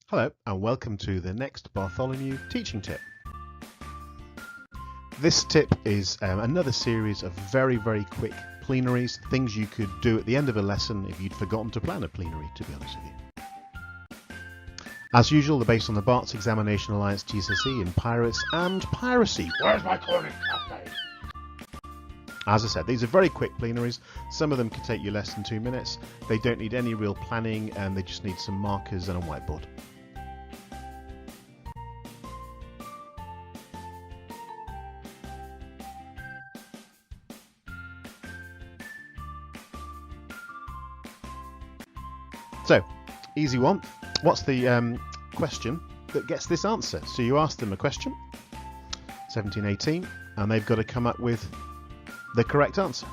Hello and welcome to the next Bartholomew teaching tip. This tip is another series of very quick plenaries, things you could do at the end of a lesson if you'd forgotten to plan a plenary, to be honest with you. As usual, they're based on the Barts Examination Alliance GCSE in Pirates and Piracy. Where's my cornet cafe? As I said, these are very quick plenaries. Some of them can take you less than 2 minutes. They don't need any real planning and they just need some markers and a whiteboard. So, easy one. What's the question that gets this answer? So you ask them a question, 17, 18, and they've got to come up with the correct answer.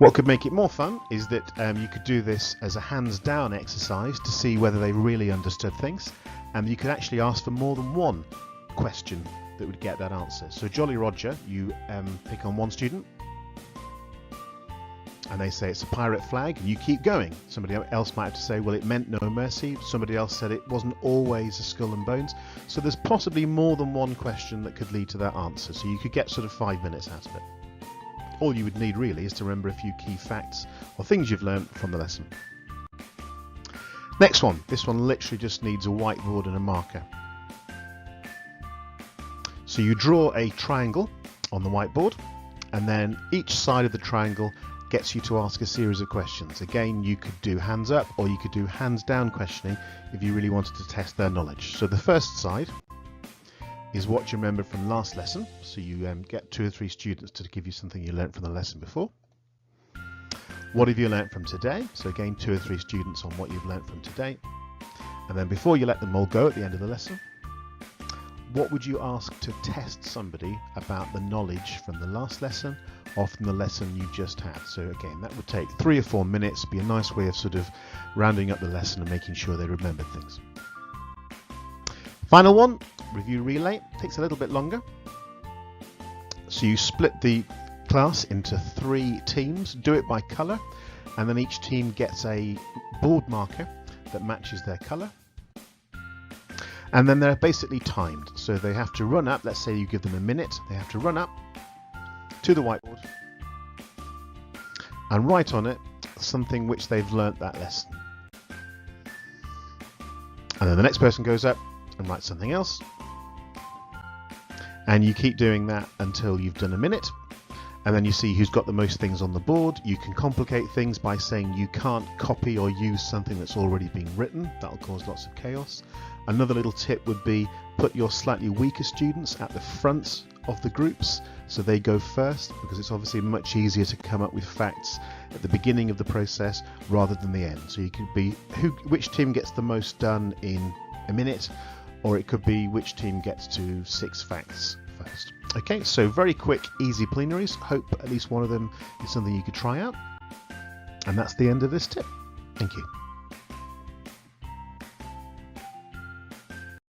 What could make it more fun is that you could do this as a hands-down exercise to see whether they really understood things, and you could actually ask for more than one question that would get that answer. So Jolly Roger, you pick on one student, and they say it's a pirate flag, and you keep going. Somebody else might have to say, well, it meant no mercy. Somebody else said it wasn't always a skull and bones. So there's possibly more than one question that could lead to that answer. So you could get sort of 5 minutes out of it. All you would need really is to remember a few key facts or things you've learned from the lesson. Next one. This one literally just needs a whiteboard and a marker. So you draw a triangle on the whiteboard, and then each side of the triangle gets you to ask a series of questions. Again, you could do hands up or you could do hands down questioning if you really wanted to test their knowledge. So the first side is what you remember from last lesson. So you get 2 or 3 students to give you something you learnt from the lesson before. What have you learnt from today? So again, 2 or 3 students on what you've learnt from today. And then before you let them all go at the end of the lesson, what would you ask to test somebody about the knowledge from the last lesson or from the lesson you just had? So again, that would take 3 or 4 minutes, be a nice way of sort of rounding up the lesson and making sure they remembered things. Final one, review relay, takes a little bit longer. So you split the class into 3 teams, do it by colour, and then each team gets a board marker that matches their colour. And then they're basically timed, so they have to run up, let's say you give them a minute, they have to run up to the whiteboard and write on it something which they've learnt that lesson. And then the next person goes up and writes something else. And you keep doing that until you've done a minute. And then you see who's got the most things on the board. You can complicate things by saying you can't copy or use something that's already been written. That'll cause lots of chaos. Another little tip would be put your slightly weaker students at the front of the groups so they go first, because it's obviously much easier to come up with facts at the beginning of the process rather than the end. So you could be which team gets the most done in a minute, or it could be which team gets to 6 facts first. Okay, so very quick, easy plenaries. Hope at least one of them is something you could try out. And that's the end of this tip. Thank you.